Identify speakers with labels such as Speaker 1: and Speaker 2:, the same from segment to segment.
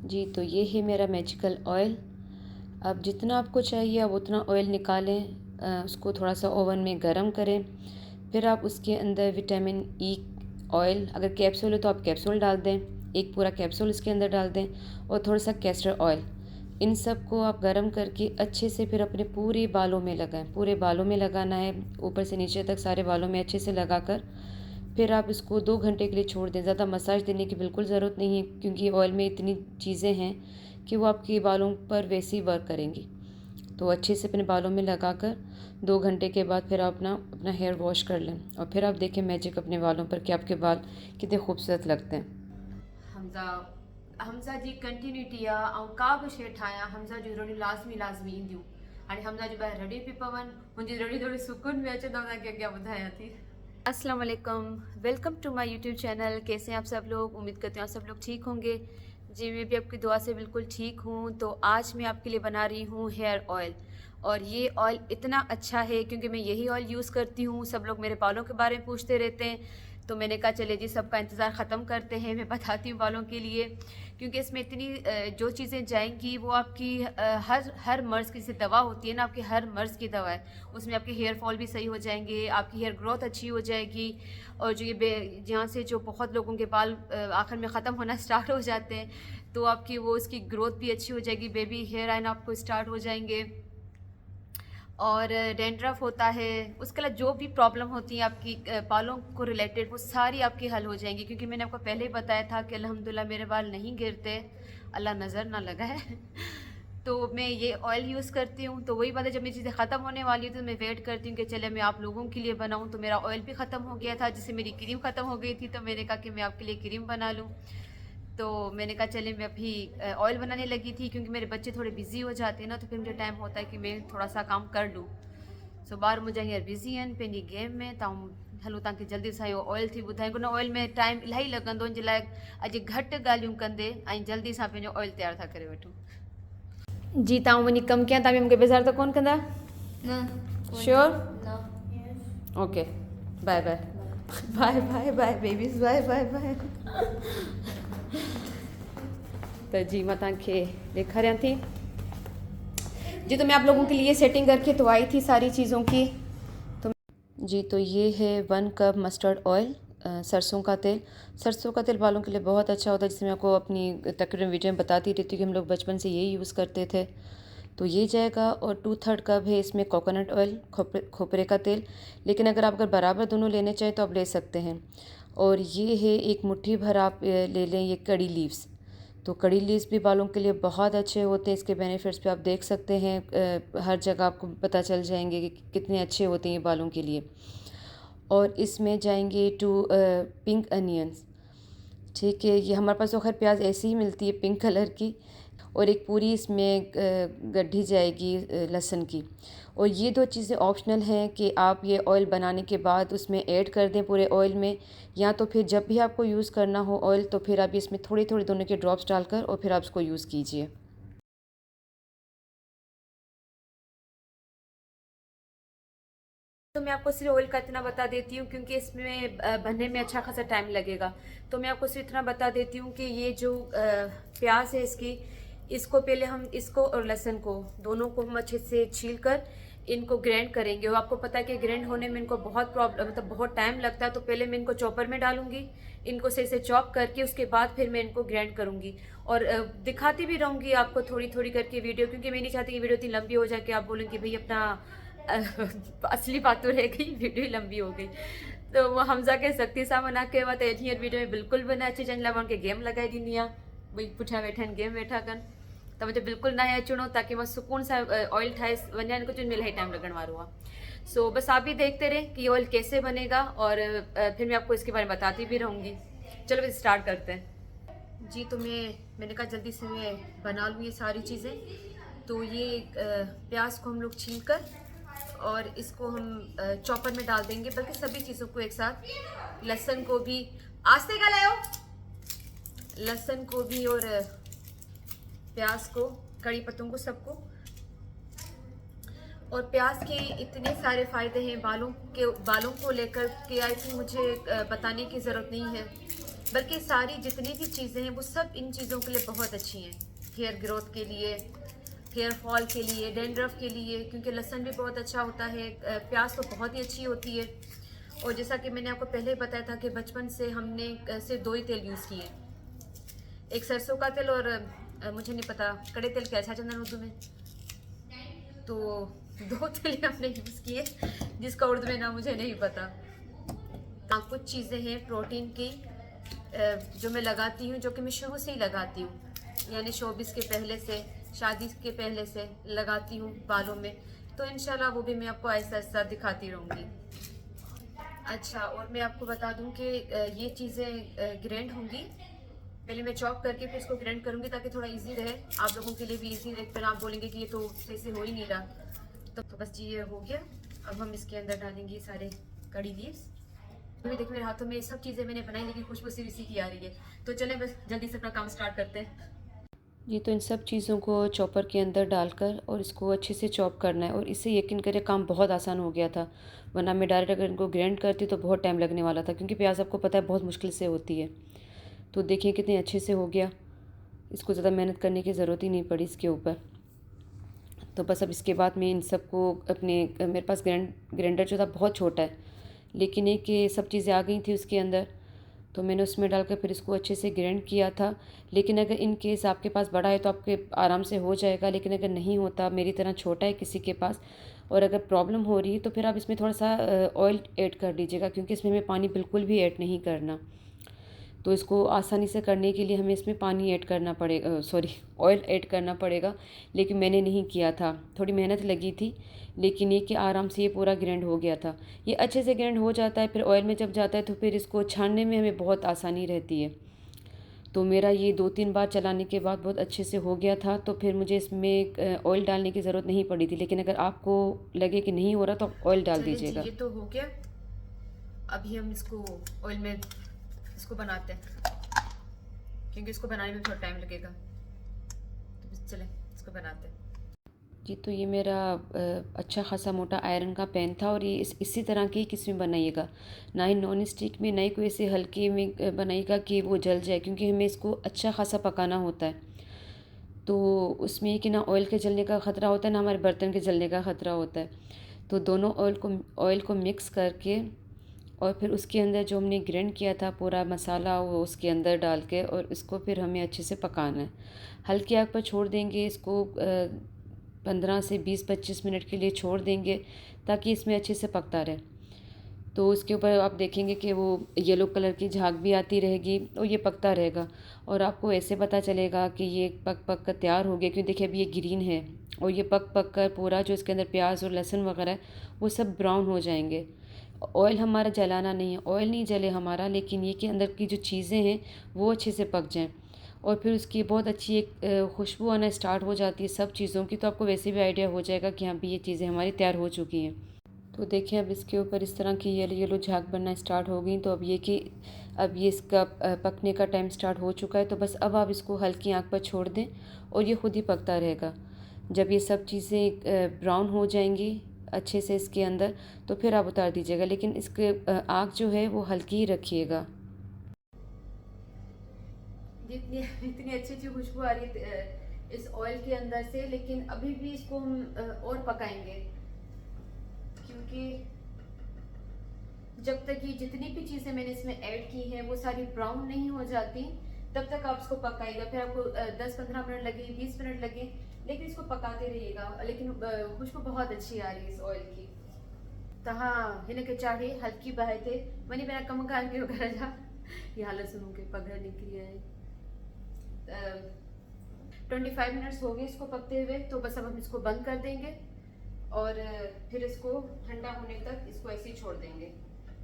Speaker 1: जी तो ये है मेरा मैजिकल ऑयल। अब जितना आपको चाहिए आप उतना ऑयल निकालें, उसको थोड़ा सा ओवन में गरम करें। फिर आप उसके अंदर विटामिन ई ऑयल, अगर कैप्सूल है तो आप कैप्सूल डाल दें, एक पूरा कैप्सूल इसके अंदर डाल दें, और थोड़ा सा कैस्टर ऑयल। इन सब को आप गरम करके अच्छे से फिर अपने पूरे बालों में लगाएं। पूरे बालों में लगाना है, ऊपर से नीचे तक सारे बालों में अच्छे से लगाकर फिर आप इसको 2 घंटे के लिए छोड़ दें। ज़्यादा मसाज देने की बिल्कुल ज़रूरत नहीं है, क्योंकि ऑयल में इतनी चीज़ें हैं कि वो आपके बालों पर वैसे ही वर्क करेंगी। तो अच्छे से अपने बालों में लगाकर 2 घंटे के बाद फिर आप अपना हेयर वॉश कर लें, और फिर आप देखें मैजिक अपने बालों पर कि आपके बाल कितने खूबसूरत लगते हैं।
Speaker 2: हमज़ा हमज़ा जी कंटिन्यूटी आहे ऐं का बि शइ ठाहियां हमज़ा जूं रड़ियूं लाज़मी ईंदियूं। हाणे हमज़ा जूं ॿाहिरि रड़ियूं पई पवनि, मुंहिंजी रड़ियूं थोड़ी सुकून में अचे, तव्हांखे अॻियां ॿुधायां थी। अस्सलाम वालेकुम, welcome to my YouTube channel. कैसे हैं आप सब लोग? उम्मीद करती हूँ आप सब लोग ठीक होंगे। जी मैं भी आपकी दुआ से बिल्कुल ठीक हूँ। तो आज मैं आपके लिए बना रही हूँ हेयर ऑयल, और ये ऑयल इतना अच्छा है क्योंकि मैं यही ऑयल यूज़ करती हूँ। सब लोग मेरे बालों के बारे में पूछते रहते हैं, तो मैंने कहा चले जी सबका इंतज़ार ख़त्म करते हैं, मैं बताती हूँ बालों के लिए। क्योंकि इसमें इतनी जो चीज़ें जाएंगी वो आपकी हर मर्ज़ की, जैसे दवा होती है ना, आपकी हर मर्ज़ की दवा है। उसमें आपके हेयर फॉल भी सही हो जाएंगे, आपकी हेयर ग्रोथ अच्छी हो जाएगी, और जो ये जहाँ से जो बहुत लोगों के बाल आखिर में ख़त्म होना स्टार्ट हो जाते हैं, तो आपकी वो उसकी ग्रोथ भी अच्छी हो जाएगी, बेबी हेयर आना आपको स्टार्ट हो जाएंगे। और डेंड्रफ होता है, उसके अलावा जो भी प्रॉब्लम होती है आपकी बालों को रिलेटेड, वो सारी आपकी हल हो जाएंगी। क्योंकि मैंने आपको पहले ही बताया था कि अल्हम्दुलिल्लाह मेरे बाल नहीं गिरते, अल्लाह नज़र ना लगाए। तो मैं ये ऑयल यूज़ करती हूँ। तो वही बात है, जब मेरी चीज़ें ख़त्म होने वाली थी तो मैं वेट करती हूँ कि चले मैं आप लोगों के लिए बनाऊँ। तो मेरा ऑयल भी ख़त्म हो गया था, जिससे मेरी क्रीम ख़त्म हो गई थी, तो मैंने कहा कि मैं आपके लिए क्रीम बना लूँ। तो मैंने कहा चले मैं अभी ऑयल बनाने लगी थी, क्योंकि मेरे बच्चे थोड़े बिज़ी हो जाते हैं ना, तो फिर मुझे टाइम होता है कि मैं थोड़ा सा काम कर लूँ। सो ॿार मुंहिंजा हींअर बिज़ी आहिनि पंहिंजी गेम में। तव्हां हलो तव्हांखे जल्दी सां इहो ऑयल थी ॿुधायां, हुन ऑयल में टाइम इलाही लॻंदो, इन जे लाइ अॼु घटि ॻाल्हियूं कंदे ऐं जल्दी सां पंहिंजो ऑयल तयारु था करे वठूं। जी तव्हां वञी कमु कयां, तव्हां बि मूंखे बेज़ार त कोन कंदा?
Speaker 3: No.
Speaker 2: Sure?
Speaker 3: No. Yes.
Speaker 2: Okay, bye bye bye bye bye babies, bye bye bye. तो जी मैं तव्हांखे ॾेखारियां थी। जी तो मैं आप लोगों के लिए सेटिंग करके तो आई थी सारी चीज़ों की। तो जी तो ये है 1 कप मस्टर्ड ऑयल, सरसों का तेल। सरसों का तेल बालों के लिए बहुत अच्छा होता है, जिसमें मैं आपको अपनी तकरीबन वीडियो में बताती रहती हूँ कि हम लोग बचपन से यही यूज़ करते थे। तो ये जाएगा, और 2/3 कप है इसमें कोकोनट ऑयल, खोपरे का तेल। लेकिन अगर बराबर दोनों लेने चाहें तो आप ले सकते हैं। और ये है 1 मुट्ठी भर आप ले लें ये कड़ी लीव्स। तो कड़ी लीव्स भी बालों के लिए बहुत अच्छे होते हैं, इसके बेनिफिट्स भी आप देख सकते हैं, हर जगह आपको पता चल जाएंगे कि कितने अच्छे होते हैं ये बालों के लिए। और इसमें जाएंगे 2 पिंक अनियंस। ठीक है, ये हमारे पास तो खैर प्याज ऐसी ही मिलती है पिंक कलर की। और एक पूरी इसमें गड्ढी जाएगी लहसुन की। और ये 2 चीज़ें ऑप्शनल हैं कि आप ये ऑयल बनाने के बाद उसमें ऐड कर दें पूरे ऑयल में, या तो फिर जब भी आपको यूज़ करना हो ऑयल तो फिर आप इसमें थोड़ी थोड़ी दोनों के ड्रॉप्स डालकर और फिर आप उसको यूज़ कीजिए। तो मैं आपको सिर्फ ऑयल का इतना बता देती हूँ, क्योंकि इसमें बनने में अच्छा खासा टाइम लगेगा। तो मैं आपको सिर्फ इतना बता देती हूँ कि ये जो प्याज है इसको पहले हम इसको और लहसुन को दोनों को हम अच्छे से छील कर इनको ग्राइंड करेंगे। और आपको पता है कि ग्राइंड होने में इनको बहुत प्रॉब्लम, मतलब बहुत टाइम लगता है। तो पहले मैं इनको चॉपर में डालूंगी, इनको सही से चॉप करके उसके बाद फिर मैं इनको ग्राइंड करूंगी। और दिखाती भी रहूंगी आपको थोड़ी थोड़ी करके वीडियो, क्योंकि मैं नहीं चाहती कि वीडियो इतनी लंबी हो जाए कि आप बोलेंगे भाई अपना असली बात तो रह गई, वीडियो लंबी हो गई। तो वो हमज़ा के सख्ती सां मना कयो आहे त हींअर वीडियो में बिल्कुल बि न अचे, जंहिं लाइ मां उनखे गेम लॻाए ॾींदी आहियां, भई पुठियां वेठा आहिनि गेम वेठा कनि, त मुंहिंजो बिल्कुल न आहे अचिणो, ताकि मां सुकून सां ऑयल ठाहे वञा, कुछ इनमें इलाही टाइम लगने वाला हुआ। सो बस आप भी देखते रहे कि ऑयल कैसे बनेगा, और फिर मैं आपको इसके बारे में बताती भी रहूँगी। चलो फिर स्टार्ट करते हैं। जी तो मैंने कहा जल्दी से मैं बना लूँ ये सारी चीज़ें। तो ये प्याज को हम लोग छील कर और इसको हम चॉपर में डाल देंगे, बल्कि सभी चीज़ों को एक साथ, लहसुन को भी आस्ते का लाओ, लहसुन को भी और प्याज को, कड़ी पत्तों को, सबको। और प्याज के इतने सारे फ़ायदे हैं बालों को लेकर कि आई थिंक मुझे बताने की ज़रूरत नहीं है। बल्कि सारी जितनी भी चीज़ें हैं वो सब इन चीज़ों के लिए बहुत अच्छी हैं। हेयर ग्रोथ के लिए, हेयर फॉल के लिए, डैंड्रफ के लिए, क्योंकि लहसुन भी बहुत अच्छा होता है, प्याज तो बहुत ही अच्छी होती है। और जैसा कि मैंने आपको पहले ही बताया था कि बचपन से हमने सिर्फ 2 ही तेल यूज़ किए, एक सरसों का तेल और मुझे नहीं पता कड़े तेल क्या है चंदन उर्दू में, तो 2 तेल हमने यूज़ किए जिसका उर्दू में ना मुझे नहीं पता। हाँ, कुछ चीज़ें हैं प्रोटीन की जो मैं लगाती हूँ, जो कि मैं शुरू से ही लगाती हूँ, यानी शोबिस के पहले से, शादी के पहले से लगाती हूँ बालों में। तो इंशाल्लाह वो भी मैं आपको ऐसा ऐसा दिखाती रहूँगी। अच्छा, और मैं आपको बता दूं कि ये चीज़ें ग्राइंड होंगी, पहले मैं चॉप करके फिर इसको ग्राइंड करूँगी ताकि थोड़ा इजी रहे, आप लोगों के लिए भी इजी रहे। फिर आप बोलेंगे कि ये तो सही से हो ही नहीं रहा। तो बस ये हो गया। अब हम इसके अंदर डालेंगे सारे कड़ी लीव्स। अभी देखो मेरे हाथों में ये सब चीज़ें मैंने बनाई, लेकिन खुशबू सिर्फ इसी की आ रही है। तो चलें बस जल्दी से अपना काम स्टार्ट करते हैं।
Speaker 1: जी, तो इन सब चीज़ों को चॉपर के अंदर डालकर और इसको अच्छे से चॉप करना है, और इससे यकीन करें काम बहुत आसान हो गया था। वरना मैं डायरेक्ट अगर इनको ग्राइंड करती तो बहुत टाइम लगने वाला था, क्योंकि प्याज आपको पता है बहुत मुश्किल से होती है। तो देखिए कितने अच्छे से हो गया, इसको ज़्यादा मेहनत करने की ज़रूरत ही नहीं पड़ी इसके ऊपर। तो बस अब इसके बाद मैं इन सबको अपने मेरे पास ग्राइंडर जो था बहुत छोटा है, लेकिन एक ये सब चीज़ें आ गई थी उसके अंदर, तो मैंने उसमें डालकर फिर इसको अच्छे से ग्राइंड किया था। लेकिन अगर इन केस आपके पास बड़ा है तो आपके आराम से हो जाएगा, लेकिन अगर नहीं होता, मेरी तरह छोटा है किसी के पास, और अगर प्रॉब्लम हो रही है तो फिर आप इसमें थोड़ा सा ऑयल ऐड कर दीजिएगा, क्योंकि इसमें हमें पानी बिल्कुल भी ऐड नहीं करना। तो इसको आसानी से करने के लिए हमें इसमें पानी ऐड करना पड़ेगा, सॉरी ऑयल ऐड करना पड़ेगा, लेकिन मैंने नहीं किया था, थोड़ी मेहनत लगी थी। लेकिन ये कि आराम से ये पूरा ग्राइंड हो गया था, ये अच्छे से ग्राइंड हो जाता है। फिर ऑयल में जब जाता है तो फिर इसको छानने में हमें बहुत आसानी रहती है। तो मेरा ये 2-3 बार चलाने के बाद बहुत अच्छे से हो गया था, तो फिर मुझे इसमें ऑयल डालने की ज़रूरत नहीं पड़ी थी। लेकिन अगर आपको लगे कि नहीं हो रहा तो ऑयल डाल
Speaker 2: चलिए
Speaker 1: दीजिएगा।
Speaker 2: जी, ये तो हो गया। अभी हम इसको ऑयल में इसको बनाते हैं, क्योंकि इसको बनाने में थोड़ा टाइम लगेगा। तो बस चलें इसको बनाते हैं।
Speaker 1: जी, तो ये मेरा अच्छा खासा मोटा आयरन का पैन था, और ये इसी तरह की किसी में बनाइएगा, ना ही नॉन स्टिक में, ना ही कोई ऐसे हल्के में बनाइएगा कि वो जल जाए, क्योंकि हमें इसको अच्छा खासा पकाना होता है। तो उसमें कि ना ऑयल के जलने का ख़तरा होता है, ना हमारे बर्तन के जलने का ख़तरा होता है। तो दोनों ऑयल को मिक्स करके और फिर उसके अंदर जो हमने ग्राइंड किया था पूरा मसाला वो उसके अंदर डाल के, और इसको फिर हमें अच्छे से पकाना है। हल्की आग पर छोड़ देंगे इसको, 15 से 20-25 मिनट के लिए छोड़ देंगे, ताकि इसमें अच्छे से पकता रहे। तो उसके ऊपर आप देखेंगे कि वो येलो कलर की झाग भी आती रहेगी और ये पकता रहेगा, और आपको ऐसे पता चलेगा कि ये पक पक कर तैयार हो गया, क्योंकि देखिए अभी ये ग्रीन है, और ये पक पक कर पूरा जो इसके अंदर प्याज और लहसुन वगैरह है वो सब ब्राउन हो जाएंगे। ऑयल हमारा जलाना नहीं है, ऑयल नहीं जले हमारा, लेकिन ये कि अंदर की जो चीज़ें हैं वो अच्छे से पक जाएं, और फिर उसकी बहुत अच्छी एक खुशबू आना स्टार्ट हो जाती है सब चीज़ों की। तो आपको वैसे भी आइडिया हो जाएगा कि हाँ भी ये चीज़ें हमारी तैयार हो चुकी हैं। तो देखिए अब इसके ऊपर इस तरह की येलो येलो झाग बनना स्टार्ट हो गई। तो अब ये कि अब ये इसका पकने का टाइम स्टार्ट हो चुका है। तो बस अब आप इसको हल्की आंच पर छोड़ दें और ये खुद ही पकता रहेगा। जब ये सब चीज़ें ब्राउन हो जाएंगी अच्छे से इसके अंदर, तो फिर आप उतार दीजिएगा, लेकिन इसके आग जो है वो हल्की ही रखिएगा।
Speaker 2: जितनी इतनी अच्छी अच्छी खुशबू आ रही है इस ऑयल के अंदर से, लेकिन अभी भी इसको हम और पकाएंगे, क्योंकि जब तक ये जितनी भी चीज़ें मैंने इसमें ऐड की हैं वो सारी ब्राउन नहीं हो जाती, तब तक आप इसको पकाइएगा। फिर आपको 10-15 मिनट लगे, 20 मिनट लगे, लेकिन इसको पकाते रहिएगा। लेकिन खुशबू बहुत अच्छी आ रही है इस ऑयल की। तो हाँ, हिन के चाहे हल्की बहे थे वनी मेरा कम कर के वगैरह जा ये हालत सुनूं के पगड़ निकली है। 25 मिनट्स हो गए इसको पकते हुए। तो बस अब हम इसको बंद कर देंगे और फिर इसको ठंडा होने तक इसको ऐसे ही छोड़ देंगे।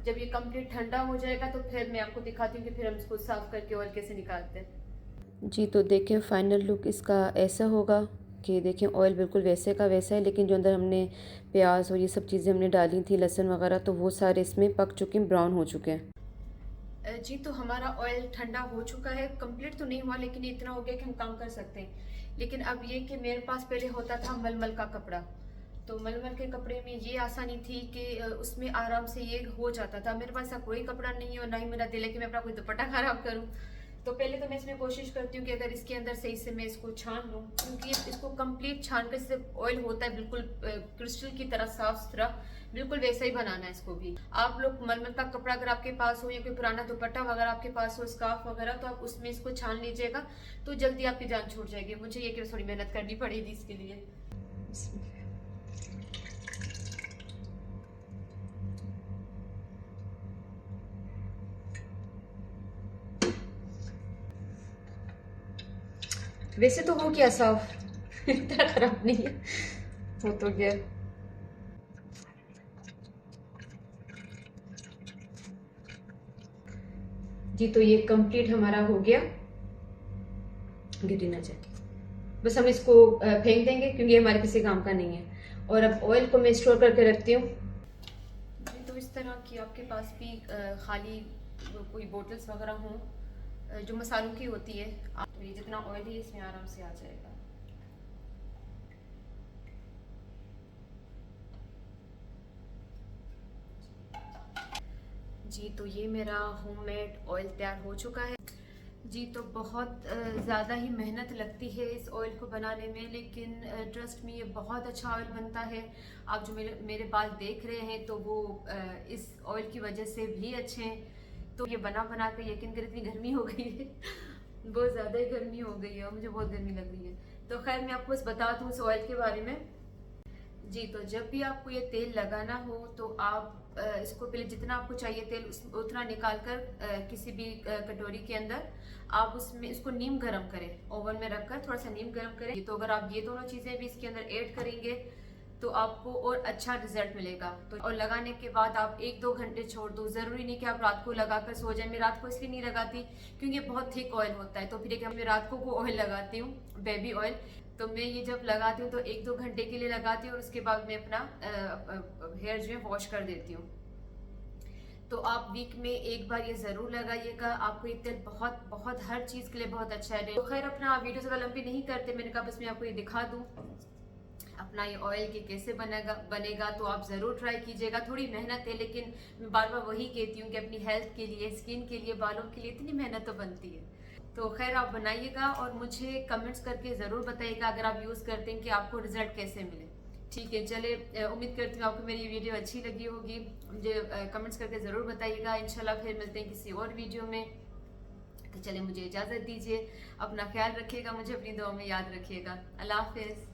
Speaker 2: जब ये कंप्लीट ठंडा हो जाएगा तो फिर मैं आपको दिखाती हूँ कि फिर हम इसको साफ करके ऑयल कैसे निकालते हैं।
Speaker 1: जी, तो देखिए फाइनल लुक इसका ऐसा होगा कि देखिए ऑयल बिल्कुल वैसे का वैसा है, लेकिन जो अंदर हमने प्याज और ये सब चीज़ें हमने डाली थी, लहसुन वगैरह, तो वो सारे इसमें पक चुके हैं, ब्राउन हो चुके हैं।
Speaker 2: जी, तो हमारा ऑयल ठंडा हो चुका है। कंप्लीट तो नहीं हुआ, लेकिन इतना हो गया कि हम काम कर सकते हैं। लेकिन अब ये कि मेरे पास पहले होता था मलमल का कपड़ा, तो मलमल के कपड़े में ये आसानी थी कि उसमें आराम से ये हो जाता था। मेरे पास ऐसा कोई कपड़ा नहीं है और ना ही मेरा दिल है कि मैं अपना कोई दुपट्टा खराब करूं। तो पहले तो मैं इसमें कोशिश करती हूँ कि अगर इसके अंदर सही से मैं इसको छान लूँ, क्योंकि इसको कंप्लीट छान कर सिर्फ ऑयल होता है बिल्कुल क्रिस्टल की तरह साफ सुथरा, बिल्कुल वैसा ही बनाना है इसको भी। आप लोग मलमल का कपड़ा अगर आपके पास हो या कोई पुराना दुपट्टा वगैरह आपके पास हो, स्कार्फ वगैरह, तो आप उसमें इसको छान लीजिएगा तो जल्दी आपकी जान छूट जाएगी। मुझे ये कि थोड़ी मेहनत करनी पड़ेगी इसके लिए। वैसे तो हो गया साफ इतना खराब नहीं है, हो तो गया। जी तो ये कंप्लीट हमारा हो गया, गिर ना जाए। बस हम इसको फेंक देंगे क्योंकि ये हमारे किसी काम का नहीं है। और अब ऑयल को मैं स्टोर करके रखती हूँ। जी तो इस तरह की आपके पास भी खाली कोई बोटल्स वगैरह हों जो मसालों की होती है, तो ये जितना ऑयल है इसमें आराम से आ जाएगा। जी तो ये मेरा होममेड ऑयल तैयार हो चुका है। जी तो बहुत ज़्यादा ही मेहनत लगती है इस ऑयल को बनाने में, लेकिन ट्रस्ट में ये बहुत अच्छा ऑयल बनता है। आप जो मेरे बाल देख रहे हैं तो वो इस ऑयल की वजह से भी अच्छे हैं। तो ये बना बना के यकीन करें इतनी गर्मी हो गई है बहुत ज़्यादा ही गर्मी हो गई है और मुझे बहुत गर्मी लग रही है। तो खैर मैं आपको बस बता दूँ इस ऑयल के बारे में। जी तो जब भी आपको ये तेल लगाना हो तो आप इसको पहले जितना आपको चाहिए तेल उतना निकाल कर किसी भी कटोरी के अंदर आप उसमें इसको नीम गरम करें, ओवन में रखकर थोड़ा सा नीम गरम करें। तो अगर आप ये दोनों चीज़ें भी इसके अंदर ऐड करेंगे तो आपको और अच्छा रिजल्ट मिलेगा। तो और लगाने के बाद आप 1-2 घंटे छोड़ दो। ज़रूरी नहीं कि आप रात को लगाकर सो जाए। मैं रात को इसलिए नहीं लगाती क्योंकि बहुत थिक ऑयल होता है, तो फिर एक मैं रात को ऑयल लगाती हूँ, बेबी ऑयल। तो मैं ये जब लगाती हूँ तो 1-2 घंटे के लिए लगाती हूँ और उसके बाद मैं अपना हेयर जो है वॉश कर देती हूँ। तो आप वीक में एक बार ये ज़रूर लगाइएगा, आपको ये तेल बहुत बहुत हर चीज़ के लिए बहुत अच्छा है। तो खैर अपना वीडियो ज़्यादा लंबी नहीं करते, मैंने कहा बस मैं आपको ये दिखा दूँ अपना ये ऑयल के कैसे बनेगा। तो आप ज़रूर ट्राई कीजिएगा। थोड़ी मेहनत है लेकिन मैं बार बार वही कहती हूँ कि अपनी हेल्थ के लिए, स्किन के लिए, बालों के लिए इतनी मेहनत तो बनती है। तो खैर आप बनाइएगा और मुझे कमेंट्स करके ज़रूर बताइएगा अगर आप यूज़ करते हैं कि आपको रिजल्ट कैसे मिले। ठीक है, चले उम्मीद करती हूँ आपको मेरी वीडियो अच्छी लगी होगी। मुझे कमेंट्स करके ज़रूर बताइएगा। इंशाल्लाह फिर मिलते हैं किसी और वीडियो में। तो चले मुझे इजाज़त दीजिए, अपना ख्याल रखिएगा, मुझे अपनी दुआ में याद रखिएगा। अल्लाह हाफ़िज़।